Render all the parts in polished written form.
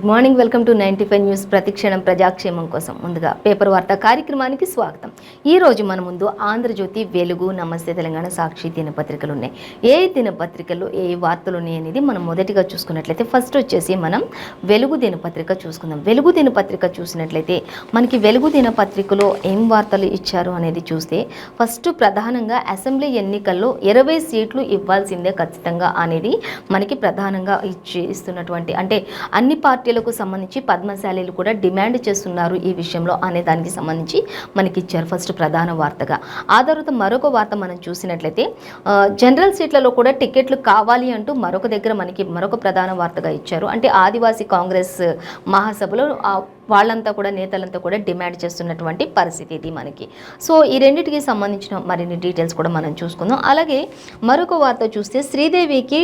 Good morning, welcome to 95 news. ప్రతిక్షణం ప్రజాక్షేమం కోసం. ముందుగా పేపర్ వార్తా కార్యక్రమానికి స్వాగతం. ఈ రోజు మన ముందు ఆంధ్రజ్యోతి, వెలుగు, నమస్తే తెలంగాణ, సాక్షి దినపత్రికలు ఉన్నాయి. ఏ దినపత్రికల్లో ఏ వార్తలు ఉన్నాయి అనేది మనం మొదటిగా చూసుకున్నట్లయితే ఫస్ట్ వచ్చేసి మనం వెలుగు దినపత్రిక చూసుకుందాం. వెలుగు దినపత్రిక చూసినట్లయితే మనకి వెలుగు దినపత్రికలో ఏం వార్తలు ఇచ్చారు అనేది చూస్తే ఫస్ట్ ప్రధానంగా అసెంబ్లీ ఎన్నికల్లో 20 సీట్లు ఇవ్వాల్సిందే ఖచ్చితంగా అనేది మనకి ప్రధానంగా ఇస్తున్నటువంటి, అంటే అన్ని పార్టీలకు సంబంధించి పద్మశాలీలు కూడా డిమాండ్ చేస్తున్నారు ఈ విషయంలో అనే దానికి సంబంధించి మనకి ఇచ్చారు ఫస్ట్ ప్రధాన వార్తగా. ఆ తర్వాత మరొక వార్త మనం చూసినట్లయితే జనరల్ సీట్లలో కూడా టికెట్లు కావాలి అంటూ మరొక దగ్గర మనకి మరొక ప్రధాన వార్తగా ఇచ్చారు. అంటే ఆదివాసీ కాంగ్రెస్ మహాసభలో వాళ్ళంతా కూడా, నేతలంతా కూడా డిమాండ్ చేస్తున్నటువంటి పరిస్థితి ఇది మనకి. సో ఈ రెండింటికి సంబంధించిన మరిన్ని డీటెయిల్స్ కూడా మనం చూసుకుందాం. అలాగే మరొక వార్త చూస్తే శ్రీదేవికి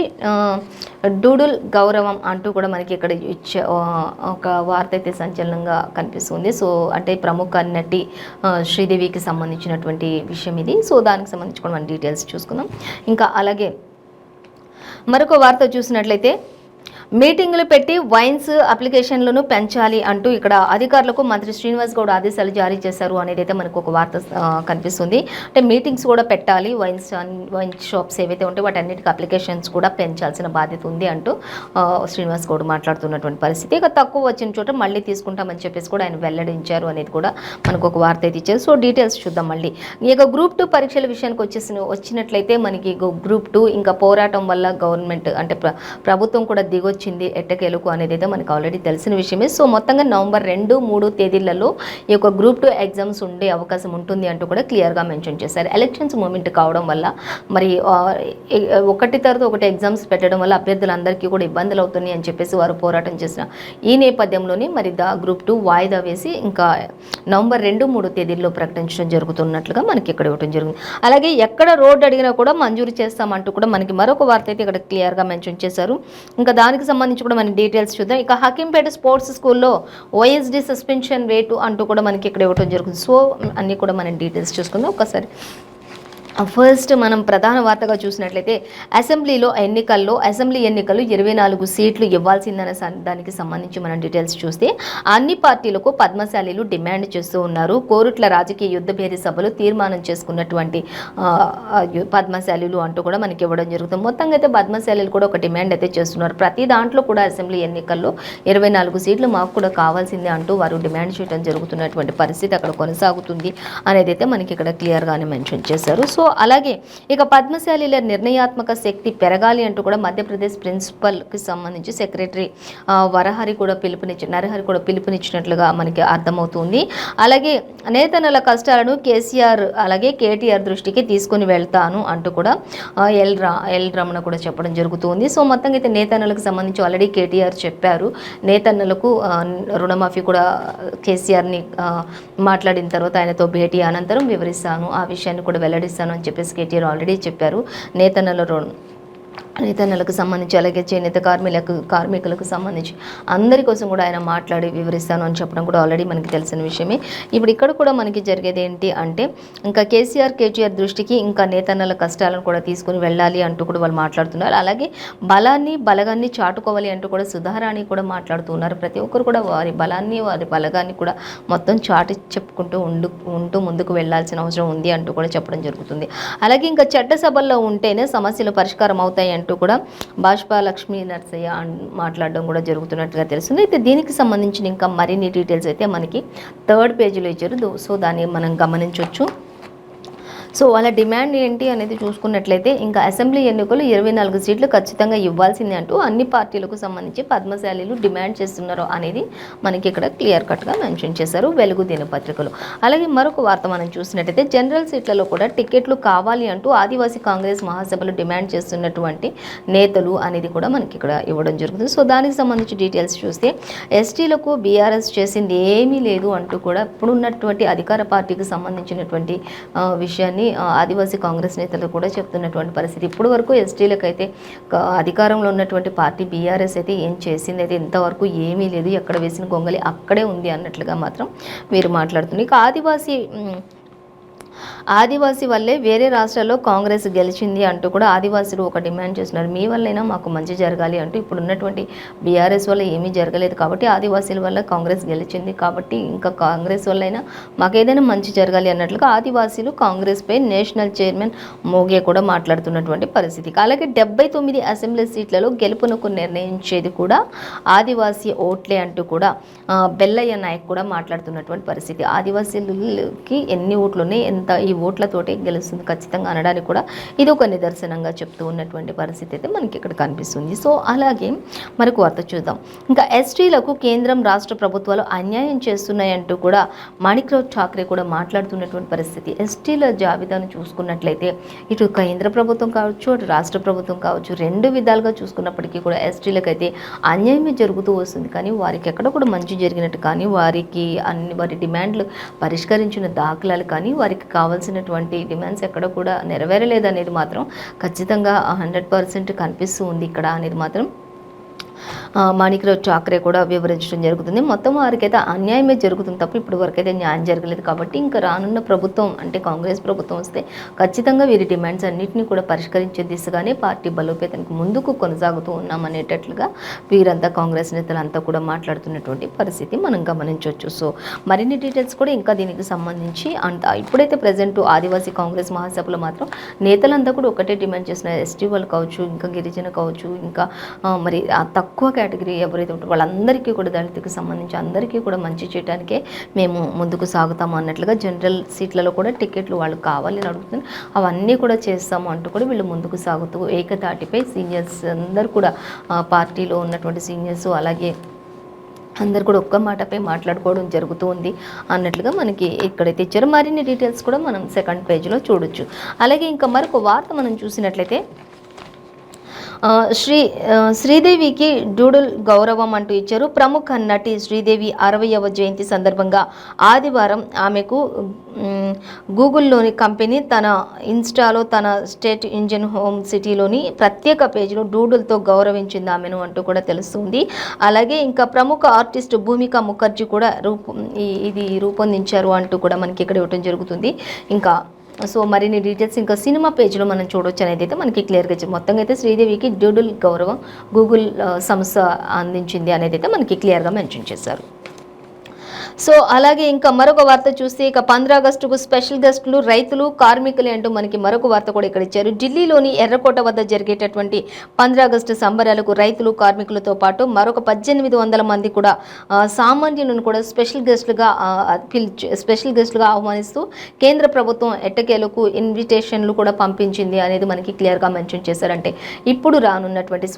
డూడుల్ గౌరవం అంటూ కూడా మనకి ఇక్కడ ఇచ్చే ఒక వార్త అయితే సంచలనంగా కనిపిస్తుంది. సో అంటే ప్రముఖ నటి శ్రీదేవికి సంబంధించినటువంటి విషయం ఇది. సో దానికి సంబంధించి కూడా మనం డీటెయిల్స్ చూసుకుందాం. ఇంకా అలాగే మరొక వార్త చూసినట్లయితే మీటింగులు పెట్టి వైన్స్ అప్లికేషన్లను పెంచాలి అంటూ ఇక్కడ అధికారులకు మంత్రి శ్రీనివాస్ గౌడ్ ఆదేశాలు జారీ చేశారు అనేది అయితే మనకు ఒక వార్త కనిపిస్తుంది. అంటే మీటింగ్స్ కూడా పెట్టాలి, వైన్ షాప్స్ ఏవైతే ఉంటే వాటన్నిటికీ అప్లికేషన్స్ కూడా పెంచాల్సిన బాధ్యత ఉంది అంటూ శ్రీనివాస్ గౌడ్ మాట్లాడుతున్నటువంటి పరిస్థితి. ఇక తక్కువ వచ్చిన చోట మళ్ళీ తీసుకుంటామని చెప్పేసి కూడా ఆయన వెల్లడించారు అనేది కూడా మనకు ఒక వార్త అయితే ఇచ్చారు. సో డీటెయిల్స్ చూద్దాం. మళ్ళీ ఇక గ్రూప్ 2 పరీక్షల విషయానికి వచ్చినట్లయితే మనకి గ్రూప్ 2 ఇంకా పోరాటం వల్ల గవర్నమెంట్ అంటే ప్రభుత్వం కూడా దిగొచ్చింది ఎట్టకేలకు అనేది అయితే మనకు ఆల్రెడీ తెలిసిన విషయమే. సో మొత్తంగా నవంబర్ 2, 3 తేదీలలో ఈ యొక్క గ్రూప్ 2 ఎగ్జామ్స్ ఉండే అవకాశం ఉంటుంది అంటూ కూడా క్లియర్గా మెన్షన్ చేశారు. ఎలక్షన్స్ మూమెంట్ కావడం వల్ల మరి ఒకటి తర్వాత ఒకటి ఎగ్జామ్స్ పెట్టడం వల్ల అభ్యర్థులందరికీ కూడా ఇబ్బందులు అవుతున్నాయి అని చెప్పేసి వారు పోరాటం చేసిన ఈ నేపథ్యంలోనే మరి గ్రూప్ 2 వాయిదా వేసి ఇంకా నవంబర్ 2, 3 తేదీల్లో ప్రకటించడం జరుగుతున్నట్లుగా మనకి ఇక్కడ ఇవ్వడం జరిగింది. అలాగే ఎక్కడ రోడ్డు అడిగినా కూడా మంజూరు చేస్తామంటూ కూడా మనకి మరొక వార్త అయితే ఇక్కడ క్లియర్గా మెన్షన్ చేశారు. ఇంకా దానికి సంబంధించి కూడా మనం డీటెయిల్స్ చూద్దాం. ఇక హకీంపేట స్పోర్ట్స్ స్కూల్లో ఓఎస్డి సస్పెన్షన్ వేటు అంటూ కూడా మనకి ఇక్కడ ఇవ్వడం జరుగుతుంది. సో అన్నీ కూడా మనం డీటెయిల్స్ చూసుకుందాం ఒకసారి. ఫస్ట్ మనం ప్రధాన వార్తగా చూసినట్లయితే అసెంబ్లీ ఎన్నికల్లో 24 సీట్లు ఇవ్వాల్సిందనే దానికి సంబంధించి మనం డీటెయిల్స్ చూస్తే అన్ని పార్టీలకు పద్మశాలీలు డిమాండ్ చేస్తూ ఉన్నారు. కోరుట్ల రాజకీయ యుద్ధ భేరీ సభలు తీర్మానం చేసుకున్నటువంటి పద్మశాలీలు అంటూ కూడా మనకి ఇవ్వడం జరుగుతుంది. మొత్తంగా అయితే పద్మశాలీలు కూడా ఒక డిమాండ్ అయితే చేస్తున్నారు. ప్రతి దాంట్లో కూడా అసెంబ్లీ ఎన్నికల్లో 24 సీట్లు మాకు కూడా కావాల్సిందే అంటూ వారు డిమాండ్ చేయడం జరుగుతున్నటువంటి పరిస్థితి అక్కడ కొనసాగుతుంది అనేది అయితే మనకి ఇక్కడ క్లియర్గానే మెన్షన్ చేశారు. సో అలాగే ఇక పద్మశాలీల నిర్ణయాత్మక శక్తి పెరగాలి అంటూ కూడా మధ్యప్రదేశ్ ప్రిన్సిపల్కి సంబంధించి సెక్రటరీ నరహరి కూడా పిలుపునిచ్చినట్లుగా మనకి అర్థమవుతుంది. అలాగే నేతన్నల కష్టాలను కేసీఆర్ అలాగే కేటీఆర్ దృష్టికి తీసుకుని వెళ్తాను అంటూ కూడా ఎల్ రమణ కూడా చెప్పడం జరుగుతుంది. సో మొత్తంగా అయితే నేతన్నలకు సంబంధించి ఆల్రెడీ కేటీఆర్ చెప్పారు. నేతన్నలకు రుణమాఫీ కూడా కేసీఆర్ని మాట్లాడిన తర్వాత ఆయనతో భేటీ అనంతరం వివరిస్తాను, ఆ విషయాన్ని కూడా వెల్లడిస్తాను అని చెప్పేసి కేటీఆర్ ఆల్రెడీ చెప్పారు. నేతన్నలకు సంబంధించి అలాగే చేనేత కార్మికులకు సంబంధించి అందరి కోసం కూడా ఆయన మాట్లాడి వివరిస్తాను అని చెప్పడం కూడా ఆల్రెడీ మనకి తెలిసిన విషయమే. ఇప్పుడు ఇక్కడ కూడా మనకి జరిగేది ఏంటి అంటే ఇంకా కేటీఆర్ దృష్టికి ఇంకా నేతన్నల కష్టాలను కూడా తీసుకుని వెళ్ళాలి అంటూ కూడా వాళ్ళు మాట్లాడుతున్నారు. అలాగే బలగాన్ని చాటుకోవాలి అంటూ కూడా సుధారాణి కూడా మాట్లాడుతున్నారు. ప్రతి ఒక్కరు కూడా వారి బలగాన్ని కూడా మొత్తం చాటి చెప్పుకుంటూ ఉంటూ ముందుకు వెళ్లాల్సిన అవసరం ఉంది అంటూ కూడా చెప్పడం జరుగుతుంది. అలాగే ఇంకా చట్టసభల్లో ఉంటేనే సమస్యలు పరిష్కారం అవుతాయి అంటూ కూడా భాజపా లక్ష్మీ నరసయ్య మాట్లాడడం కూడా జరుగుతున్నట్టుగా తెలుస్తుంది. అయితే దీనికి సంబంధించిన ఇంకా మరిన్ని డీటెయిల్స్ అయితే మనకి 3rd పేజీలో ఇచ్చారు. సో దాన్ని మనం గమనించవచ్చు. సో వాళ్ళ డిమాండ్ ఏంటి అనేది చూసుకున్నట్లయితే ఇంకా అసెంబ్లీ ఎన్నికలు 24 సీట్లు ఖచ్చితంగా ఇవ్వాల్సిందే అంటూ అన్ని పార్టీలకు సంబంధించి పద్మశాలీలు డిమాండ్ చేస్తున్నారు అనేది మనకి ఇక్కడ క్లియర్ కట్గా మెన్షన్ చేశారు వెలుగు దినపత్రికలు. అలాగే మరొక వార్త మనం చూసినట్లయితే జనరల్ సీట్లలో కూడా టికెట్లు కావాలి అంటూ ఆదివాసీ కాంగ్రెస్ మహాసభలు డిమాండ్ చేస్తున్నటువంటి నేతలు అనేది కూడా మనకి ఇక్కడ ఇవ్వడం జరుగుతుంది. సో దానికి సంబంధించి డీటెయిల్స్ చూస్తే ఎస్టీలకు బీఆర్ఎస్ చేసింది ఏమీ లేదు అంటూ కూడా ఇప్పుడున్నటువంటి అధికార పార్టీకి సంబంధించినటువంటి విషయాన్ని ఆదివాసీ కాంగ్రెస్ నేతలు కూడా చెప్తున్నటువంటి పరిస్థితి. ఇప్పుడు వరకు ఎస్టీలకు అయితే అధికారంలో ఉన్నటువంటి పార్టీ బీఆర్ఎస్ అయితే ఏం చేసింది అయితే ఇంతవరకు ఏమీ లేదు, ఎక్కడ వేసిన గొంగలి అక్కడే ఉంది అన్నట్లుగా మాత్రం వీరు మాట్లాడుతున్నారు. ఇక ఆదివాసీ వల్లే వేరే రాష్ట్రాల్లో కాంగ్రెస్ గెలిచింది అంటూ కూడా ఆదివాసీలు ఒక డిమాండ్ చేస్తున్నారు. మీ వల్లైనా మాకు మంచి జరగాలి అంటూ. ఇప్పుడు ఉన్నటువంటి బీఆర్ఎస్ వల్ల ఏమీ జరగలేదు కాబట్టి ఆదివాసీల వల్ల కాంగ్రెస్ గెలిచింది కాబట్టి ఇంకా కాంగ్రెస్ వల్లైనా మాకు ఏదైనా మంచి జరగాలి అన్నట్లుగా ఆదివాసీలు కాంగ్రెస్పై నేషనల్ చైర్మన్ మోగే కూడా మాట్లాడుతున్నటువంటి పరిస్థితి. అలాగే 79 అసెంబ్లీ సీట్లలో గెలుపునకు నిర్ణయించేది కూడా ఆదివాసీ ఓట్లే అంటూ కూడా బెల్లయ్య నాయక్ కూడా మాట్లాడుతున్నటువంటి పరిస్థితి. ఆదివాసీలకి ఎన్ని ఓట్లు ఉన్నాయి, ఎంత ఈ ఓట్లతోటి గెలుస్తుంది ఖచ్చితంగా అనడానికి కూడా ఇది ఒక నిదర్శనంగా చెప్తూ ఉన్నటువంటి పరిస్థితి అయితే మనకి ఇక్కడ కనిపిస్తుంది. సో అలాగే మరొక వార్త చూద్దాం. ఇంకా ఎస్టీలకు కేంద్రం రాష్ట్ర ప్రభుత్వాలు అన్యాయం చేస్తున్నాయంటూ కూడా మాణిక్రావు ఠాక్రే కూడా మాట్లాడుతున్నటువంటి పరిస్థితి. ఎస్టీల జాబితాను చూసుకున్నట్లయితే ఇటు కేంద్ర ప్రభుత్వం కావచ్చు, అటు రాష్ట్ర ప్రభుత్వం కావచ్చు, రెండు విధాలుగా చూసుకున్నప్పటికీ కూడా ఎస్టీలకైతే అన్యాయమే జరుగుతూ వస్తుంది. కానీ వారికి ఎక్కడ కూడా మంచి జరిగినట్టు కానీ వారికి వారి డిమాండ్లు పరిష్కరించిన దాఖలాలు కానీ వారికి కావాల్సినటువంటి డిమాండ్స్ ఎక్కడ కూడా నెరవేరలేదు అనేది మాత్రం ఖచ్చితంగా 100% కనిపిస్తూ ఉంది ఇక్కడ అనేది మాత్రం మాణిక్రావు ఠాక్రే కూడా వివరించడం జరుగుతుంది. మొత్తం వారికైతే అన్యాయమే జరుగుతుంది తప్ప ఇప్పుడు వరకైతే న్యాయం జరగలేదు. కాబట్టి ఇంకా రానున్న ప్రభుత్వం అంటే కాంగ్రెస్ ప్రభుత్వం వస్తే ఖచ్చితంగా వీరి డిమాండ్స్ అన్నింటినీ కూడా పరిష్కరించే దిశగానే పార్టీ బలోపేతానికి ముందుకు కొనసాగుతూ ఉన్నామనేటట్లుగా వీరంతా కాంగ్రెస్ నేతలంతా కూడా మాట్లాడుతున్నటువంటి పరిస్థితి మనం గమనించవచ్చు. సో మరిన్ని డీటెయిల్స్ కూడా ఇంకా దీనికి సంబంధించి ఇప్పుడైతే ప్రజెంట్ ఆదివాసీ కాంగ్రెస్ మహాసభలో మాత్రం నేతలంతా కూడా ఒకటే డిమాండ్ చేసిన ఎస్టీ వాళ్ళు కావచ్చు, ఇంకా గిరిజన కావచ్చు, ఇంకా మరి తక్కువ కేటగిరీ ఎవరైతే ఉంటారో వాళ్ళందరికీ కూడా దళితులకు సంబంధించి అందరికీ కూడా మంచి చేయడానికే మేము ముందుకు సాగుతాము అన్నట్లుగా జనరల్ సీట్లలో కూడా టికెట్లు వాళ్ళు కావాలని అడుగుతున్నారు. అవన్నీ కూడా చేస్తాము అంటూ కూడా వీళ్ళు ముందుకు సాగుతూ ఏకతాటిపై సీనియర్స్ అందరూ కూడా పార్టీలో ఉన్నటువంటి సీనియర్స్ అలాగే అందరు కూడా ఒక్క మాటపై మాట్లాడుకోవడం జరుగుతూ ఉంది అన్నట్లుగా మనకి ఇక్కడైతే ఇచ్చారు. మరిన్ని డీటెయిల్స్ కూడా మనం సెకండ్ పేజ్లో చూడొచ్చు. అలాగే ఇంకా మరొక వార్త మనం చూసినట్లయితే శ్రీదేవికి డూడుల్ గౌరవం అంటూ ఇచ్చారు. ప్రముఖ నటి శ్రీదేవి 60వ జయంతి సందర్భంగా ఆదివారం ఆమెకు గూగుల్లోని కంపెనీ తన ఇన్స్టాలో తన స్టేట్ ఇంజిన్ హోమ్ సిటీలోని ప్రత్యేక పేజీలో డూడుల్తో గౌరవించింది ఆమెను అంటూ కూడా తెలుస్తుంది. అలాగే ఇంకా ప్రముఖ ఆర్టిస్ట్ భూమిక ముఖర్జీ కూడా ఇది రూపొందించారు అంటూ కూడా మనకి ఇక్కడ ఇవ్వడం జరుగుతుంది. ఇంకా సో మరిన్ని డీటెయిల్స్ ఇంకా సినిమా పేజ్లో మనం చూడొచ్చు అనేది అయితే మనకి క్లియర్గా ఇచ్చింది. మొత్తంగా అయితే శ్రీదేవికి డూడుల్ గౌరవం గూగుల్ సంస్థ అందించింది అనేది అయితే మనకి క్లియర్గా మెన్షన్ చేశారు. సో అలాగే ఇంకా మరొక వార్త చూస్తే ఇక 15 ఆగస్టుకు స్పెషల్ గెస్టులు రైతులు కార్మికులే అంటూ మనకి మరొక వార్త కూడా ఇక్కడ ఇచ్చారు. ఢిల్లీలోని ఎర్రకోట వద్ద జరిగేటటువంటి 15 ఆగస్టు సంబరాలకు రైతులు కార్మికులతో పాటు మరొక 1800 మంది కూడా సామాన్యులను కూడా స్పెషల్ గెస్టులుగా ఆహ్వానిస్తూ కేంద్ర ప్రభుత్వం ఎట్టకేలకు ఇన్విటేషన్లు కూడా పంపించింది అనేది మనకి క్లియర్గా మెన్షన్ చేశారంటే ఇప్పుడు రానున్నటువంటి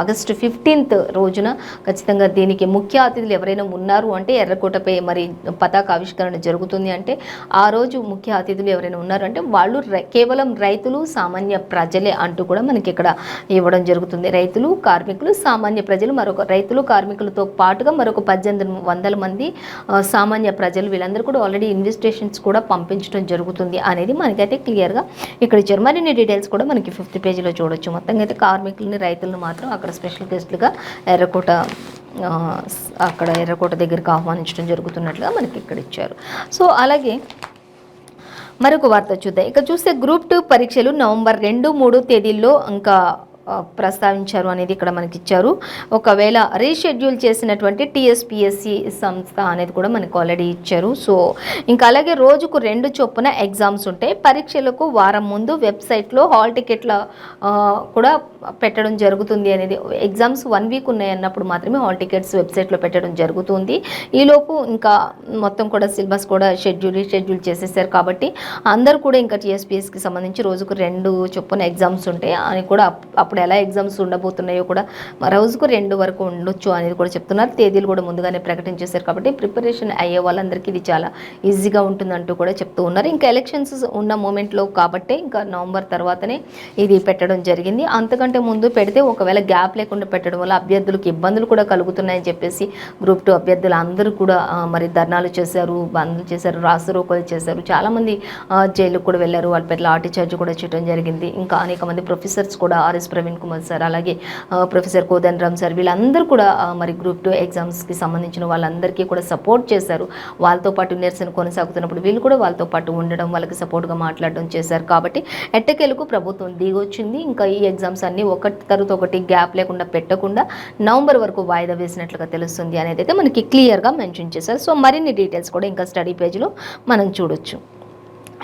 ఆగస్టు 15th రోజున ఖచ్చితంగా దీనికి ముఖ్య అతిథులు ఎవరైనా ఉన్నారు అంటే ఎర్రకోటపై మరి పతాక ఆవిష్కరణ జరుగుతుంది అంటే ఆ రోజు ముఖ్య అతిథులు ఎవరైనా ఉన్నారు అంటే వాళ్ళు కేవలం రైతులు సామాన్య ప్రజలే అంటూ కూడా మనకి ఇక్కడ ఇవ్వడం జరుగుతుంది. రైతులు కార్మికులు సామాన్య ప్రజలు రైతులు కార్మికులతో పాటుగా మరొక 1800 మంది సామాన్య ప్రజలు వీళ్ళందరూ కూడా ఆల్రెడీ ఇన్విటేషన్స్ కూడా పంపించడం జరుగుతుంది అనేది మనకైతే క్లియర్గా ఇక్కడ ఇచ్చారు. మరిన్ని డీటెయిల్స్ కూడా మనకి 5th పేజీలో చూడొచ్చు. మొత్తంగా అయితే కార్మికులని రైతులను మాత్రం అక్కడ స్పెషల్ గెస్ట్లుగా ఎర్రకోట దగ్గరికి ఆహ్వానించడం జరుగుతున్నట్లుగా మనకి ఇక్కడ ఇచ్చారు. సో అలాగే మరొక వార్త చూద్దాం. ఇక చూస్తే గ్రూప్ 2 పరీక్షలు నవంబర్ 2, 3 తేదీల్లో ఇంకా ప్రస్తావించారు అనేది ఇక్కడ మనకి ఇచ్చారు. ఒకవేళ రీషెడ్యూల్ చేసినటువంటి టీఎస్పీఎస్సీ సంస్థ అనేది కూడా మనకు ఆల్రెడీ ఇచ్చారు. సో ఇంకా అలాగే రోజుకు 2 చొప్పున ఎగ్జామ్స్ ఉంటాయి. పరీక్షలకు వారం ముందు వెబ్సైట్లో హాల్ టికెట్ల కూడా పెట్టడం జరుగుతుంది అనేది. ఎగ్జామ్స్ 1 వీక్ ఉన్నాయి అన్నప్పుడు మాత్రమే హాల్ టికెట్స్ వెబ్సైట్లో పెట్టడం జరుగుతుంది. ఈలోపు ఇంకా మొత్తం కూడా సిలబస్ కూడా రీషెడ్యూల్ చేసేసారు కాబట్టి అందరూ కూడా ఇంకా టీఎస్పీఎస్కి సంబంధించి రోజుకు 2 చొప్పున ఎగ్జామ్స్ ఉంటాయి అని కూడా అప్పుడు ఎలా ఎగ్జామ్స్ ఉండబోతున్నాయో కూడా రోజుకు 2 వరకు ఉండొచ్చు అనేది కూడా చెప్తున్నారు. తేదీలు కూడా ముందుగానే ప్రకటించేశారు కాబట్టి ప్రిపరేషన్ అయ్యే వాళ్ళందరికీ ఇది చాలా ఈజీగా ఉంటుందంటూ కూడా చెప్తూ ఉన్నారు. ఇంకా ఎలక్షన్స్ ఉన్న మూమెంట్లో కాబట్టి ఇంకా నవంబర్ తర్వాతనే ఇది పెట్టడం జరిగింది. అంతకంటే ముందు పెడితే ఒకవేళ గ్యాప్ లేకుండా పెట్టడం వల్ల అభ్యర్థులకు ఇబ్బందులు కూడా కలుగుతున్నాయని చెప్పేసి గ్రూప్ 2 అభ్యర్థులు అందరూ కూడా మరి ధర్నాలు చేశారు, బంద్లు చేశారు, రాస్తారోకోలు చేశారు. చాలామంది జైలుకు కూడా వెళ్ళారు. వాళ్ళ పేర్ల లాఠీ చార్జ్ కూడా చేయడం జరిగింది. ఇంకా అనేక మంది ప్రొఫెసర్స్ కూడా ఆర్ఎస్ ప్రవీణ్ ప్రవీణ్ కుమార్ సార్, అలాగే ప్రొఫెసర్ కోదండరామ్ సార్, వీళ్ళందరూ కూడా మరి గ్రూప్ 2 ఎగ్జామ్స్కి సంబంధించిన వాళ్ళందరికీ కూడా సపోర్ట్ చేశారు. వాళ్ళతో పాటు నిరసన కొనసాగుతున్నప్పుడు వీళ్ళు కూడా వాళ్ళతో పాటు ఉండడం, వాళ్ళకి సపోర్ట్గా మాట్లాడడం చేశారు. కాబట్టి ఎట్టకేలకు ప్రభుత్వం దిగొచ్చింది. ఇంకా ఈ ఎగ్జామ్స్ అన్నీ ఒకటి తర్వాత ఒకటి గ్యాప్ లేకుండా పెట్టకుండా నవంబర్ వరకు వాయిదా వేసినట్లుగా తెలుస్తుంది అనేది అయితే మనకి క్లియర్గా మెన్షన్ చేశారు. సో మరిన్ని డీటెయిల్స్ కూడా ఇంకా స్టడీ పేజ్లో మనం చూడొచ్చు.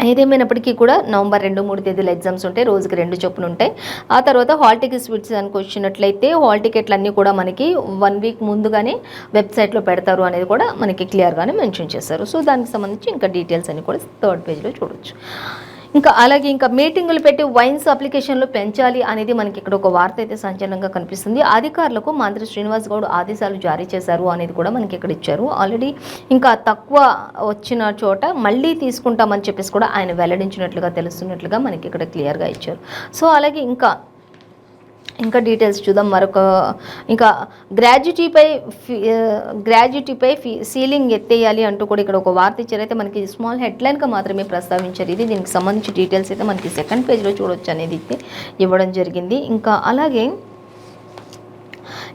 ఏదేమైనప్పటికీ కూడా నవంబర్ 2-3 తేదీల ఎగ్జామ్స్ ఉంటాయి, రోజుకి 2 చొప్పున ఉంటాయి. ఆ తర్వాత హాల్ టికెట్స్ విషయానికి వచ్చినట్లయితే హాల్ టికెట్లు అన్నీ కూడా మనకి 1 వీక్ ముందుగానే వెబ్సైట్లో పెడతారు అనేది కూడా మనకి క్లియర్గానే మెన్షన్ చేశారు. సో దానికి సంబంధించి ఇంకా డీటెయిల్స్ అన్ని కూడా 3rd పేజ్లో చూడొచ్చు. ఇంకా అలాగే ఇంకా మీటింగులు పెట్టి వైన్స్ అప్లికేషన్లు పెంచాలి అనేది మనకి ఇక్కడ ఒక వార్త అయితే సంచలనంగా కనిపిస్తుంది. అధికారులకు మంత్రి శ్రీనివాస్ గౌడ్ ఆదేశాలు జారీ చేశారు అనేది కూడా మనకి ఇక్కడ ఇచ్చారు. ఆల్రెడీ ఇంకా తక్కువ వచ్చిన చోట మళ్ళీ తీసుకుంటామని చెప్పేసి కూడా ఆయన వెల్లడించినట్లుగా తెలుస్తున్నట్లుగా మనకి ఇక్కడ క్లియర్గా ఇచ్చారు. సో అలాగే ఇంకా డీటెయిల్స్ చూద్దాం. మరొక ఇంకా గ్రాడ్యుటీపై సీలింగ్ ఎత్తేయాలి అంటూ కూడా ఇక్కడ ఒక వార్త ఇచ్చారు. అయితే మనకి స్మాల్ హెడ్లైన్గా మాత్రమే ప్రస్తావించారు. దీనికి సంబంధించి డీటెయిల్స్ అయితే మనకి 2nd పేజ్లో చూడొచ్చు అనేది అయితే ఇవ్వడం జరిగింది. ఇంకా అలాగే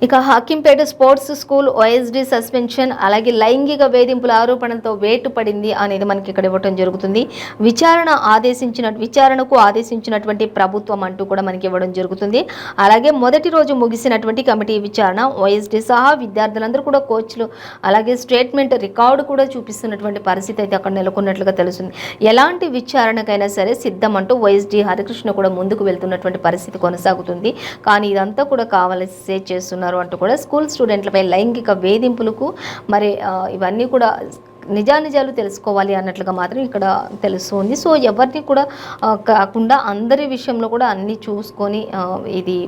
ఇక Hakimpet sports school OSD suspension, అలాగే లైంగిక వేధింపుల ఆరోపణలతో వేటు పడింది అనేది మనకి ఇక్కడ ఇవ్వటం జరుగుతుంది. విచారణకు ఆదేశించినటువంటి ప్రభుత్వం అంటూ కూడా మనకి ఇవ్వడం జరుగుతుంది. అలాగే మొదటి రోజు ముగిసినటువంటి కమిటీ విచారణ OSD సహా విద్యార్థులందరూ కూడా కోచ్లు అలాగే స్టేట్మెంట్ రికార్డు కూడా చూపిస్తున్నటువంటి పరిస్థితి అయితే అక్కడ నెలకొన్నట్లుగా తెలుస్తుంది. ఎలాంటి విచారణకైనా సరే సిద్ధం అంటూ OSD హరికృష్ణ కూడా ముందుకు వెళ్తున్నటువంటి పరిస్థితి కొనసాగుతుంది. కానీ ఇదంతా కూడా కావాల్సే చేస్తున్నారు అంటూ కూడా స్కూల్ స్టూడెంట్లపై లైంగిక వేధింపులకు మరి ఇవన్నీ కూడా నిజాలు తెలుసుకోవాలి అన్నట్లుగా మాత్రం ఇక్కడ తెలుస్తుంది. సో ఎవరిని కూడా కాకుండా అందరి విషయంలో కూడా అన్నీ చూసుకొని ఇది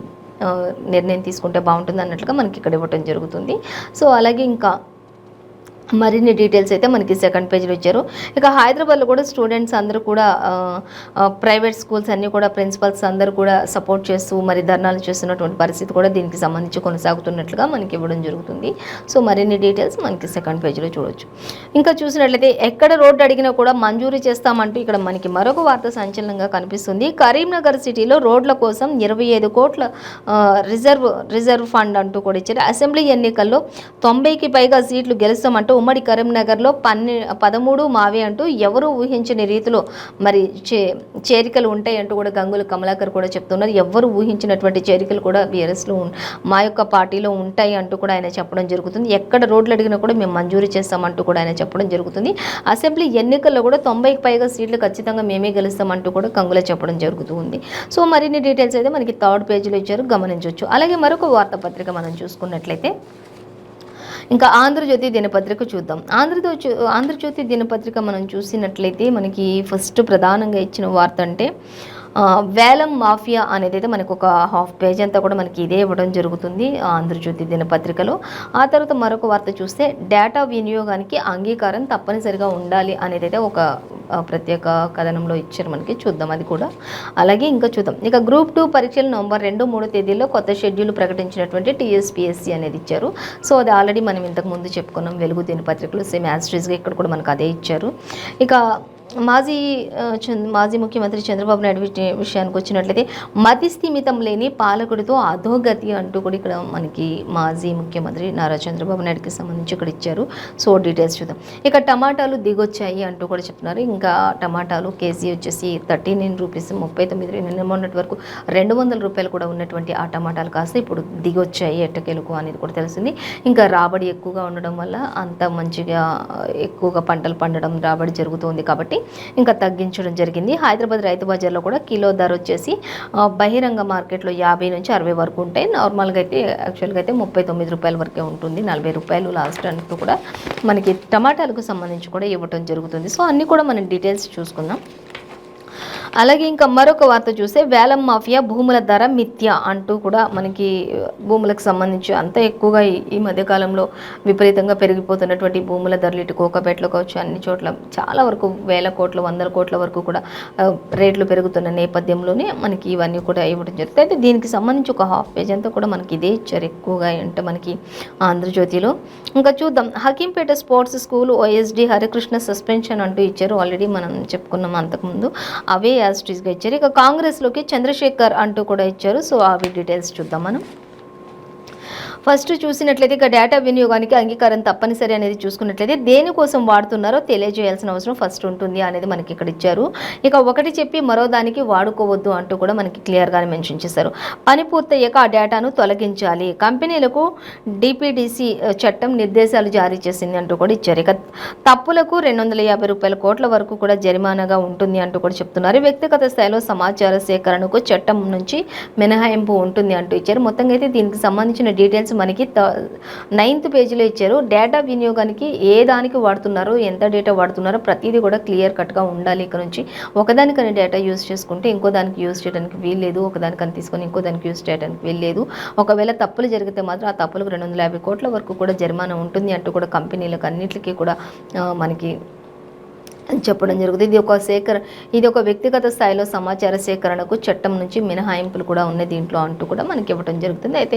నిర్ణయం తీసుకుంటే బాగుంటుంది అన్నట్లుగా మనకి ఇక్కడ ఇవ్వటం జరుగుతుంది. సో అలాగే ఇంకా మరిన్ని డీటెయిల్స్ అయితే మనకి 2nd పేజ్లో ఇచ్చారు. ఇక హైదరాబాద్లో కూడా స్టూడెంట్స్ అందరూ కూడా ప్రైవేట్ స్కూల్స్ అన్నీ కూడా ప్రిన్సిపల్స్ అందరూ కూడా సపోర్ట్ చేస్తూ మరి ధర్నాలు చేస్తున్నటువంటి పరిస్థితి కూడా దీనికి సంబంధించి కొనసాగుతున్నట్లుగా మనకి ఇవ్వడం జరుగుతుంది. సో మరిన్ని డీటెయిల్స్ మనకి 2nd పేజ్లో చూడొచ్చు. ఇంకా చూసినట్లయితే ఎక్కడ రోడ్డు అడిగినా కూడా మంజూరు చేస్తామంటూ ఇక్కడ మనకి మరొక వార్త సంచలనంగా కనిపిస్తుంది. కరీంనగర్ సిటీలో రోడ్ల కోసం 25 కోట్ల రిజర్వ్ ఫండ్ అంటూ కూడా ఇచ్చారు. అసెంబ్లీ ఎన్నికల్లో 90కి పైగా సీట్లు గెలుస్తామంటూ ఉమ్మడి కరీంనగర్లో 13 మావే అంటూ ఎవరు ఊహించని రీతిలో మరి చేరికలు ఉంటాయి అంటూ కూడా గంగుల కమలాకర్ కూడా చెప్తున్నారు. ఎవరు ఊహించినటువంటి చేరికలు కూడా బీఆర్ఎస్లో మా యొక్క పార్టీలో ఉంటాయి అంటూ కూడా ఆయన చెప్పడం జరుగుతుంది. ఎక్కడ రోడ్లు అడిగినా కూడా మేము మంజూరు చేస్తామంటూ కూడా ఆయన చెప్పడం జరుగుతుంది. అసెంబ్లీ ఎన్నికల్లో కూడా 90కి పైగా సీట్లు ఖచ్చితంగా మేమే గెలుస్తామంటూ కూడా గంగుల చెప్పడం జరుగుతుంది. సో మరిన్ని డీటెయిల్స్ అయితే మనకి 3rd పేజీలో ఇచ్చారు, గమనించవచ్చు. అలాగే మరొక వార్తాపత్రిక మనం చూసుకున్నట్లయితే ఇంకా ఆంధ్రజ్యోతి దినపత్రిక చూద్దాం. ఆంధ్రజ్యోతి దినపత్రిక మనం చూసినట్లయితే మనకి ఫస్ట్ ప్రధానంగా ఇచ్చిన వార్త అంటే వేలం మాఫియా అనేది అయితే మనకు ఒక హాఫ్ పేజ్ అంతా కూడా మనకి ఇదే ఇవ్వడం జరుగుతుంది ఆంధ్రజ్యోతి దినపత్రికలో. ఆ తర్వాత మరొక వార్త చూస్తే డేటా వినియోగానికి అంగీకారం తప్పనిసరిగా ఉండాలి అనేది అయితే ఒక ప్రత్యేక కథనంలో ఇచ్చారు మనకి, చూద్దాం అది కూడా. అలాగే ఇంకా చూద్దాం, ఇక గ్రూప్ 2 పరీక్షలు నవంబర్ 2-3 తేదీల్లో కొత్త షెడ్యూల్ ప్రకటించినటువంటి TSPSC అనేది ఇచ్చారు. సో అది ఆల్రెడీ మనం ఇంతకు ముందు చెప్పుకున్నాం వెలుగు దినపత్రికలో, సేమ్ యాస్ట్రీస్గా ఇక్కడ కూడా మనకు అదే ఇచ్చారు. ఇక మాజీ ముఖ్యమంత్రి చంద్రబాబు నాయుడు విషయానికి వచ్చినట్లయితే మతి స్థిమితం లేని పాలకుడితో అధోగతి అంటూ కూడా ఇక్కడ మనకి మాజీ ముఖ్యమంత్రి నారా చంద్రబాబు నాయుడుకి సంబంధించి ఇక్కడ ఇచ్చారు. సో డీటెయిల్స్ చూద్దాం. ఇక టమాటాలు దిగొచ్చాయి అంటూ కూడా చెప్తున్నారు. ఇంకా టమాటాలు కేజీ వచ్చేసి 39 రూపీస్ 39, నిన్న మొన్నటి వరకు 200 రూపాయలు కూడా ఉన్నటువంటి ఆ టమాటాలు కాస్త ఇప్పుడు దిగొచ్చాయి ఎట్టకేలకు అనేది కూడా తెలిసింది. ఇంకా రాబడి ఎక్కువగా ఉండడం వల్ల అంత మంచిగా ఎక్కువగా పంటలు పండడం రాబడి జరుగుతుంది కాబట్టి ఇంకా తగ్గించడం జరిగింది. హైదరాబాద్ రైతు బజార్లో కూడా కిలో ధర వచ్చేసి బహిరంగ మార్కెట్లో 50 నుంచి 60 వరకు ఉంటాయి. నార్మల్గా అయితే యాక్చువల్గా అయితే 39 రూపాయల వరకే ఉంటుంది, 40 రూపాయలు లాస్ట్ అంటూ కూడా మనకి టమాటాలకు సంబంధించి కూడా ఇవ్వటం జరుగుతుంది. సో అన్నీ కూడా మనం డీటెయిల్స్ చూసుకుందాం. అలాగే ఇంకా మరొక వార్త చూస్తే వేలం మాఫియా భూముల ధర మిథ్య అంటూ కూడా మనకి భూములకు సంబంధించి అంత ఎక్కువగా ఈ మధ్యకాలంలో విపరీతంగా పెరిగిపోతున్నటువంటి భూముల ధరలు ఇటు కోకాపేటలో కావచ్చు అన్ని చోట్ల చాలా వరకు 1000 కోట్ల 100 కోట్ల వరకు కూడా రేట్లు పెరుగుతున్న నేపథ్యంలోనే మనకి ఇవన్నీ కూడా ఇవ్వడం జరుగుతుంది. అయితే దీనికి సంబంధించి ఒక హాఫ్ పేజ్ అంతా కూడా మనకి ఇదే ఇచ్చారు ఎక్కువగా అంటే మనకి ఆంధ్రజ్యోతిలో. ఇంకా చూద్దాం, Hakimpet sports school OSD Harikrishna suspension అంటూ ఇచ్చారు. ఆల్రెడీ మనం చెప్పుకున్నాం అంతకుముందు, అవే యాజ్ టీజ్గా ఇచ్చారు. ఇక కాంగ్రెస్లోకి చంద్రశేఖర్ అంటూ కూడా ఇచ్చారు. సో అవి డీటెయిల్స్ చూద్దాం మనం. ఫస్ట్ చూసినట్లయితే ఇక డేటా వినియోగానికి అంగీకారం తప్పనిసరి అనేది చూసుకున్నట్లయితే దేనికోసం వాడుతున్నారో తెలియజేయాల్సిన అవసరం ఫస్ట్ ఉంటుంది అనేది మనకి ఇక్కడ ఇచ్చారు. ఇక ఒకటి చెప్పి మరో దానికి వాడుకోవద్దు అంటూ కూడా మనకి క్లియర్గానే మెన్షన్ చేశారు. పని పూర్తయ్యాక ఆ డేటాను తొలగించాలి. కంపెనీలకు డిపిడిసి చట్టం నిర్దేశాలు జారీ చేసింది అంటూ కూడా ఇచ్చారు. ఇక తప్పులకు 250 కోట్ల వరకు కూడా జరిమానాగా ఉంటుంది అంటూ కూడా చెప్తున్నారు. వ్యక్తిగత స్థాయిలో సమాచార సేకరణకు చట్టం నుంచి మినహాయింపు ఉంటుంది అంటూ ఇచ్చారు. మొత్తంగా అయితే దీనికి సంబంధించిన డీటెయిల్స్ మనకి 9th పేజీలో ఇచ్చారు. డేటా వినియోగానికి ఏ దానికి వాడుతున్నారో, ఎంత డేటా వాడుతున్నారో ప్రతిదీ కూడా క్లియర్ కట్గా ఉండాలి. ఇక్కడ నుంచి ఒకదానికని డేటా యూజ్ చేసుకుంటే ఇంకో దానికి యూజ్ చేయడానికి వీల్లేదు, ఒకదానికని తీసుకొని ఇంకో దానికి యూజ్ చేయడానికి వీల్లేదు. ఒకవేళ తప్పులు జరిగితే మాత్రం ఆ తప్పులకు 250 కోట్ల వరకు కూడా జరిమానా ఉంటుంది అంటూ కూడా కంపెనీలకు అన్నిటికీ కూడా మనకి చెప్పడం జరుగుతుంది. ఇది ఒక వ్యక్తిగత స్థాయిలో సమాచార సేకరణకు చట్టం నుంచి మినహాయింపులు కూడా ఉన్నాయి దీంట్లో అంటూ కూడా మనకి ఇవ్వడం జరుగుతుంది. అయితే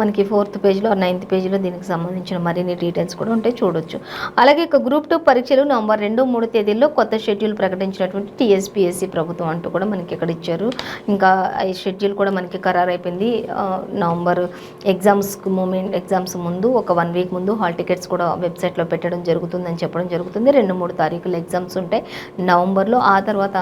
మనకి 4th పేజీలో 9th పేజీలో దీనికి సంబంధించిన మరిన్ని డీటెయిల్స్ కూడా ఉంటాయి, చూడొచ్చు. అలాగే ఇక గ్రూప్ 2 పరీక్షలు నవంబర్ 2, 3 తేదీల్లో కొత్త షెడ్యూల్ ప్రకటించినటువంటి టీఎస్పీఎస్సీ ప్రభుత్వం అంటూ కూడా మనకి ఇక్కడ ఇచ్చారు. ఇంకా ఈ షెడ్యూల్ కూడా మనకి ఖరారు అయిపోయింది. నవంబర్ ఎగ్జామ్స్ ముందు ఒక 1 వీక్ ముందు హాల్ టికెట్స్ కూడా వెబ్సైట్లో పెట్టడం జరుగుతుందని చెప్పడం జరుగుతుంది. 2-3 తారీఖులు ఎగ్జామ్స్ ఉంటాయి నవంబర్లో. ఆ తర్వాత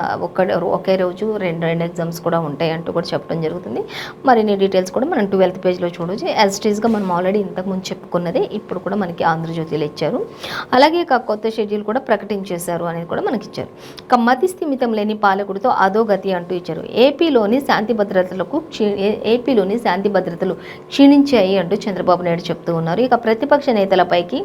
ఒకే రోజు రెండు ఎగ్జామ్స్ కూడా ఉంటాయి అంటూ కూడా చెప్పడం జరుగుతుంది. మరిన్ని డీటెయిల్స్ కూడా మనం 12th పేజ్లో చూడవచ్చు. యాజ్ టీజ్గా మనం ఆల్రెడీ ఇంతకుముందు చెప్పుకున్నదే ఇప్పుడు కూడా మనకి ఆంధ్రజ్యోతిలో ఇచ్చారు. అలాగే ఇక కొత్త షెడ్యూల్ కూడా ప్రకటించేశారు అనేది కూడా మనకి ఇచ్చారు. ఇక మతి స్థిమితం లేని పాలకుడితో అధోగతి అంటూ ఇచ్చారు. ఏపీలోని శాంతి భద్రతలు క్షీణించాయి అంటూ చంద్రబాబు నాయుడు చెప్తూ ఉన్నారు. ఇక ప్రతిపక్ష నేతలపైకి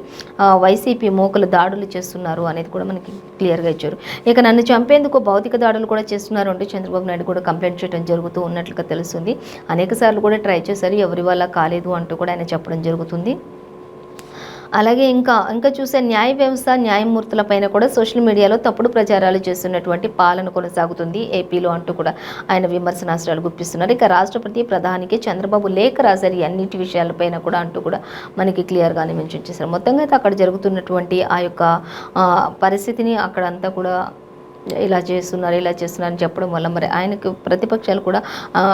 వైసీపీ మోకలు దాడులు చేస్తున్నారు అనేది కూడా మనకి క్లియర్గా ఇచ్చారు. ఇక నన్ను చంపేందుకు భౌతిక దాడులు కూడా చేస్తున్నారు అంటూ చంద్రబాబు నాయుడు కూడా కంప్లైంట్ చేయడం జరుగుతూ ఉన్నట్లుగా తెలుస్తుంది. అనేక సార్లు కూడా ట్రై చేశారు, ఎవరి వల్ల కాలేదు అంటూ కూడా ఆయన చెప్పడం జరుగుతుంది. అలాగే ఇంకా చూసే న్యాయ వ్యవస్థ, న్యాయమూర్తులపైన కూడా సోషల్ మీడియాలో తప్పుడు ప్రచారాలు చేస్తున్నటువంటి పాలన కొనసాగుతుంది ఏపీలో అంటూ కూడా ఆయన విమర్శనాస్త్రాలు గుప్పిస్తున్నారు. ఇక రాష్ట్రపతి, ప్రధానికి చంద్రబాబు లేఖ రాశారు అన్నిటి విషయాలపైన కూడా అంటూ కూడా మనకి క్లియర్గానే మెన్షన్ చేశారు. మొత్తంగా అయితే అక్కడ జరుగుతున్నటువంటి ఆ యొక్క పరిస్థితిని అక్కడంతా కూడా ఇలా చేస్తున్నారు అని చెప్పడం వల్ల మరి ఆయనకు ప్రతిపక్షాలు కూడా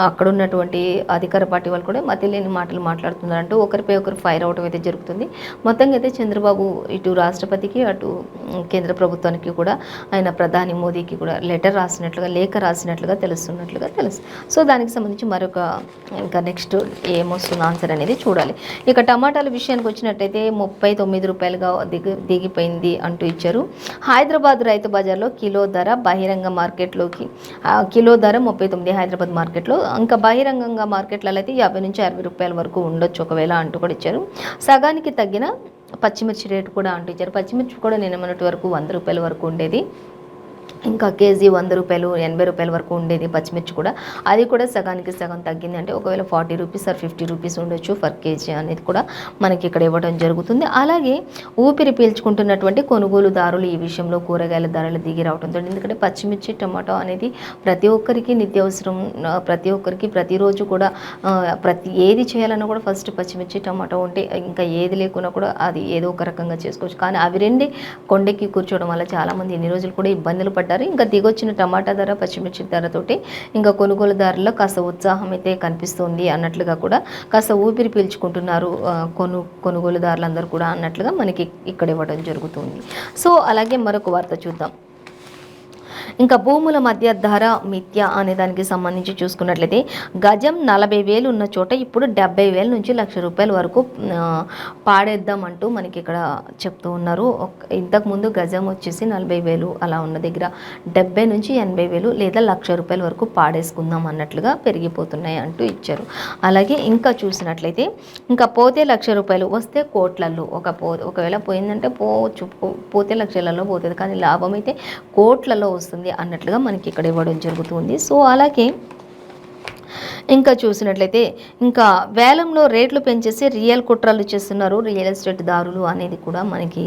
అక్కడ ఉన్నటువంటి అధికార పార్టీ వాళ్ళు కూడా మతి లేని మాటలు మాట్లాడుతున్నారంటూ ఒకరిపై ఒకరు ఫైర్ అవడం అయితే జరుగుతుంది. మొత్తంగా అయితే చంద్రబాబు ఇటు రాష్ట్రపతికి అటు కేంద్ర ప్రభుత్వానికి కూడా ఆయన ప్రధాని మోదీకి కూడా లేఖ రాసినట్లుగా తెలుసు. సో దానికి సంబంధించి మరొక ఇంకా నెక్స్ట్ ఏమొస్తుంది ఆన్సర్ అనేది చూడాలి. ఇక టమాటాల విషయానికి వచ్చినట్టయితే 39 రూపాయలుగా దిగిపోయింది అంటూ ఇచ్చారు. హైదరాబాద్ రైతు బజార్లో కిలో ధర బహిరంగ మార్కెట్లోకి కిలో ధర 39 హైదరాబాద్ మార్కెట్లో. ఇంకా బహిరంగంగా మార్కెట్లలో అయితే 50 నుంచి 60 రూపాయల వరకు ఉండొచ్చు ఒకవేళ అంటూ కూడా ఇచ్చారు. సగానికి తగ్గిన పచ్చిమిర్చి రేటు కూడా అంటూ ఇచ్చారు. పచ్చిమిర్చి కూడా నిన్న మొన్నటి వరకు 100 రూపాయల వరకు ఉండేది. ఇంకా కేజీ 100 రూపాయలు 80 రూపాయల వరకు ఉండేది పచ్చిమిర్చి కూడా. అది కూడా సగానికి సగం తగ్గింది. అంటే ఒకవేళ 40 రూపీస్ ఆర్ 50 రూపీస్ ఉండొచ్చు పర్ కేజీ అనేది కూడా మనకి ఇక్కడ ఇవ్వడం జరుగుతుంది. అలాగే ఊపిరి పీల్చుకుంటున్నటువంటి కొనుగోలుదారులు ఈ విషయంలో కూరగాయల ధరలు దిగి రావడంతో, ఎందుకంటే పచ్చిమిర్చి, టమాటో అనేది ప్రతి ఒక్కరికి నిత్యావసరం, ప్రతి ఒక్కరికి ప్రతిరోజు కూడా ఏది చేయాలన్నా కూడా ఫస్ట్ పచ్చిమిర్చి, టమాటో ఉంటే ఇంకా ఏది లేకున్నా కూడా అది ఏదో ఒక రకంగా చేసుకోవచ్చు. కానీ అవి రెండే కొండెక్కి కూర్చోవడం వల్ల చాలామంది ఎన్ని రోజులు కూడా ఇబ్బందులు పడ్డారు. ఇంకా దిగొచ్చిన టమాటా ధర, పచ్చిమిర్చి ధరతోటి ఇంకా కొనుగోలుదారుల్లో కాస్త ఉత్సాహం అయితే కనిపిస్తుంది అన్నట్లుగా కూడా కాస్త ఊపిరి పీల్చుకుంటున్నారు కొనుగోలుదారులందరూ కూడా అన్నట్లుగా మనకి ఇక్కడ ఇవ్వడం జరుగుతుంది. సో అలాగే మరొక వార్త చూద్దాం. ఇంకా భూముల మధ్య ధర మిథ్య అనే దానికి సంబంధించి చూసుకున్నట్లయితే గజం 40,000 ఉన్న చోట ఇప్పుడు 70,000 నుంచి ₹1,00,000 వరకు పాడేద్దామంటూ మనకి ఇక్కడ చెప్తూ ఉన్నారు. ఇంతకుముందు గజం వచ్చేసి 40,000 అలా ఉన్న దగ్గర 70 నుంచి 80,000 లేదా ₹1,00,000 వరకు పాడేసుకుందాం అన్నట్లుగా పెరిగిపోతున్నాయి అంటూ ఇచ్చారు. అలాగే ఇంకా చూసినట్లయితే ఇంకా పోతే ₹1,00,000 వస్తే కోట్లలో, ఒకవేళ పోయిందంటే పోతే లక్షలలో పోతుంది, కానీ లాభం అయితే కోట్లలో వస్తుంది అన్నట్లుగా మనకి ఇక్కడ ఇవ్వడం జరుగుతుంది. సో అలాగే ఇంకా చూసినట్లయితే ఇంకా వేలంలో రేట్లు పెంచేసి రియల్ కుట్రలు చేస్తున్నారు రియల్ ఎస్టేట్ దారులు అనేది కూడా మనకి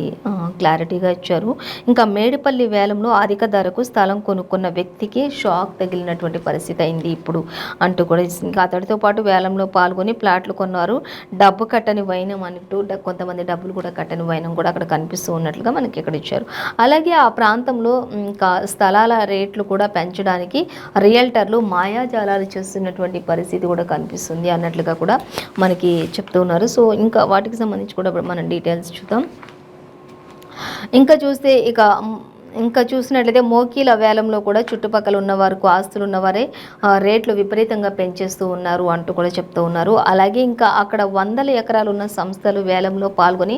క్లారిటీగా ఇచ్చారు. ఇంకా మేడిపల్లి వేలంలో అధిక ధరకు స్థలం కొనుక్కున్న వ్యక్తికి షాక్ తగిలినటువంటి పరిస్థితి అయింది ఇప్పుడు అంటూ కూడా ఇంకా అతడితో పాటు వేలంలో పాల్గొని ప్లాట్లు కొన్నారు. డబ్బు కట్టని వైనం అంటూ కొంతమంది డబ్బులు కూడా కట్టని వైనం కూడా అక్కడ కనిపిస్తూ ఉన్నట్లుగా మనకి ఇక్కడ ఇచ్చారు. అలాగే ఆ ప్రాంతంలో ఇంకా స్థలాల రేట్లు కూడా పెంచడానికి రియల్టర్లు మాయాజాలాలు చేస్తున్నటువంటి పరిస్థితి కూడా కనిపిస్తుంది అన్నట్లుగా కూడా మనకి చెప్తూ ఉన్నారు. సో ఇంకా వాటికి సంబంధించి కూడా మనం డీటెయిల్స్ చూద్దాం. ఇంకా చూసినట్లయితే మోకీల వేలంలో కూడా చుట్టుపక్కల ఉన్న వారికి ఆస్తులు ఉన్నవారే రేట్లు విపరీతంగా పెంచేస్తూ ఉన్నారు అంటూ కూడా చెప్తూ ఉన్నారు. అలాగే ఇంకా అక్కడ వందల ఎకరాలు ఉన్న సంస్థలు వేలంలో పాల్గొని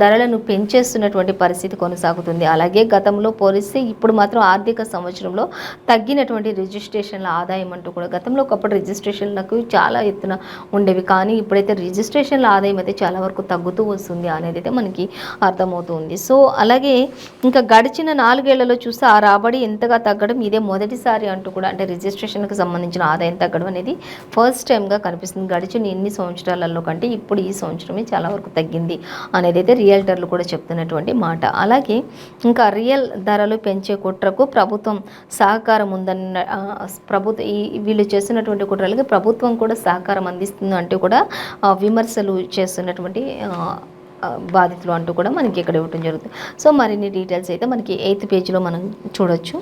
ధరలను పెంచేస్తున్నటువంటి పరిస్థితి కొనసాగుతుంది. అలాగే గతంలో పోలిస్తే ఇప్పుడు మాత్రం ఆర్థిక సంవత్సరంలో తగ్గినటువంటి రిజిస్ట్రేషన్ల ఆదాయం అంటూ కూడా గతంలో ఒకప్పుడు రిజిస్ట్రేషన్లకు చాలా ఎత్తున ఉండేవి, కానీ ఇప్పుడైతే రిజిస్ట్రేషన్ల ఆదాయం అయితే చాలా వరకు తగ్గుతూ వస్తుంది అనేది అయితే మనకి అర్థమవుతుంది. సో అలాగే ఇంకా గడిచిన 4 ఏళ్లలో చూస్తే ఆ రాబడి ఎంతగా తగ్గడం ఇదే మొదటిసారి అంటూ కూడా, అంటే రిజిస్ట్రేషన్కి సంబంధించిన ఆదాయం తగ్గడం అనేది ఫస్ట్ టైంగా కనిపిస్తుంది. గడిచిన ఎన్ని సంవత్సరాలలో కంటే ఇప్పుడు ఈ సంవత్సరమే చాలా వరకు తగ్గింది అనేది అయితే రియల్టర్లు కూడా చెప్తున్నటువంటి మాట. అలాగే ఇంకా రియల్ ధరలు పెంచే కుట్రకు ప్రభుత్వం సహకారం ఉందన్న వీళ్ళు చేస్తున్నటువంటి కుట్రలకి ప్రభుత్వం కూడా సహకారం అందిస్తుంది అంటూ కూడా విమర్శలు చేస్తున్నటువంటి బాధితులు అంటూ కూడా మనకి ఇక్కడ ఇవ్వడం జరుగుతుంది. సో మరిన్ని డీటెయిల్స్ అయితే మనకి 8th పేజీలో మనం చూడొచ్చు.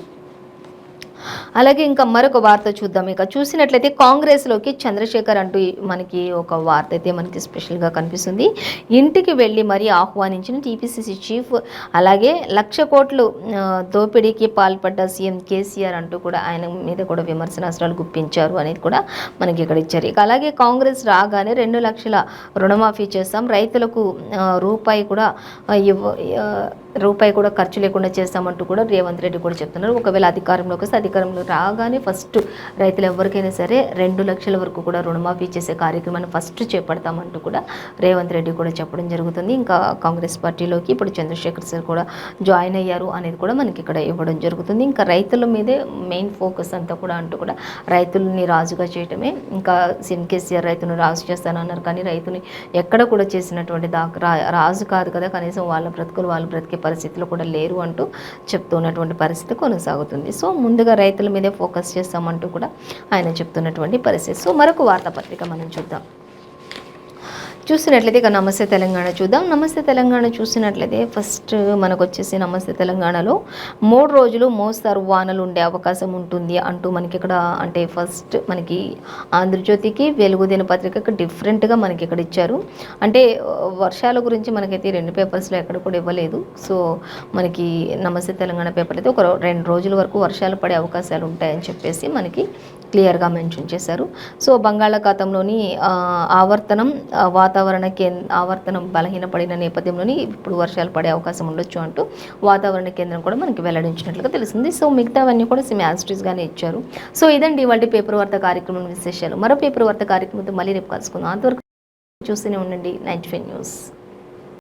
అలాగే ఇంకా మరొక వార్త చూద్దాం. ఇక చూసినట్లయితే కాంగ్రెస్లోకి చంద్రశేఖర్ అంటూ మనకి ఒక వార్త అయితే మనకి స్పెషల్గా కనిపిస్తుంది. ఇంటికి వెళ్ళి మరీ ఆహ్వానించిన టీపీసీసీ చీఫ్, అలాగే 1,00,000 కోట్లు దోపిడీకి పాల్పడ్డ సీఎం కేసీఆర్ అంటూ కూడా ఆయన మీద కూడా విమర్శనాస్త్రాలు గుప్పించారు అనేది కూడా మనకి ఇక్కడ ఇచ్చారు. ఇక అలాగే కాంగ్రెస్ రాగానే 2 లక్షల రుణమాఫీ చేస్తాం, రైతులకు రూపాయి కూడా ఖర్చు లేకుండా చేస్తామంటూ కూడా రేవంత్ రెడ్డి కూడా చెప్తున్నారు. ఒకవేళ అధికారంలోకి వస్తే అధికారంలో రాగానే ఫస్ట్ రైతులు ఎవరికైనా సరే 2 లక్షల వరకు కూడా రుణమాఫీ చేసే కార్యక్రమాన్ని ఫస్ట్ చేపడతామంటూ కూడా రేవంత్ రెడ్డి కూడా చెప్పడం జరుగుతుంది. ఇంకా కాంగ్రెస్ పార్టీలోకి ఇప్పుడు చంద్రశేఖర్ సార్ కూడా జాయిన్ అయ్యారు అనేది కూడా మనకి ఇక్కడ ఇవ్వడం జరుగుతుంది. ఇంకా రైతుల మీదే మెయిన్ ఫోకస్ అంతా కూడా అంటూ కూడా రైతుల్ని రాజుగా చేయటమే. ఇంకా సీఎం కేసీఆర్ రైతును రాజు చేస్తానన్నారు, కానీ రైతుని ఎక్కడ కూడా చేసినటువంటి రాజు కాదు కదా, కనీసం వాళ్ళ బ్రతుకులు వాళ్ళు బ్రతికే పరిస్థితిలో కూడా లేరు అంటూ చెప్తున్నటువంటి పరిస్థితి కొనసాగుతుంది. సో ముందుగా రైతుల మీదే ఫోకస్ చేస్తామంటూ కూడా ఆయన చెప్తున్నటువంటి పరిస్థితి. సో మరొక వార్తాపత్రిక మనం చూద్దాం. చూసినట్లయితే ఇక నమస్తే తెలంగాణ చూద్దాం. నమస్తే తెలంగాణ చూసినట్లయితే ఫస్ట్ మనకు వచ్చేసి నమస్తే తెలంగాణలో 3 రోజులు మోస్తారు వానలు ఉండే అవకాశం ఉంటుంది అంటూ మనకి ఇక్కడ, అంటే ఫస్ట్ మనకి ఆంధ్రజ్యోతికి వెలుగు దినపత్రికకి డిఫరెంట్గా మనకి ఇక్కడ ఇచ్చారు. అంటే వర్షాల గురించి మనకైతే 2 పేపర్స్లో ఎక్కడ కూడా ఇవ్వలేదు. సో మనకి నమస్తే తెలంగాణ పేపర్ అయితే ఒక 2 రోజుల వరకు వర్షాలు పడే అవకాశాలు ఉంటాయని చెప్పేసి మనకి క్లియర్గా మెన్షన్ చేశారు. సో బంగాళాఖాతంలోని ఆవర్తనం బలహీనపడిన నేపథ్యంలోని ఇప్పుడు వర్షాలు పడే అవకాశం ఉండొచ్చు అంటూ వాతావరణ కేంద్రం కూడా మనకి వెల్లడించినట్లుగా తెలిసింది. సో మిగతావన్నీ కూడా సేమ్ యాస్ట్రీస్గానే ఇచ్చారు. సో ఇదండి ఇవాళ పేపర్ వార్త కార్యక్రమం విశేషాలు. మరో పేపర్ వార్త కార్యక్రమంతో మళ్ళీ రేపు కలుసుకుందాం. అంతవరకు చూస్తూనే ఉండండి 95 న్యూస్.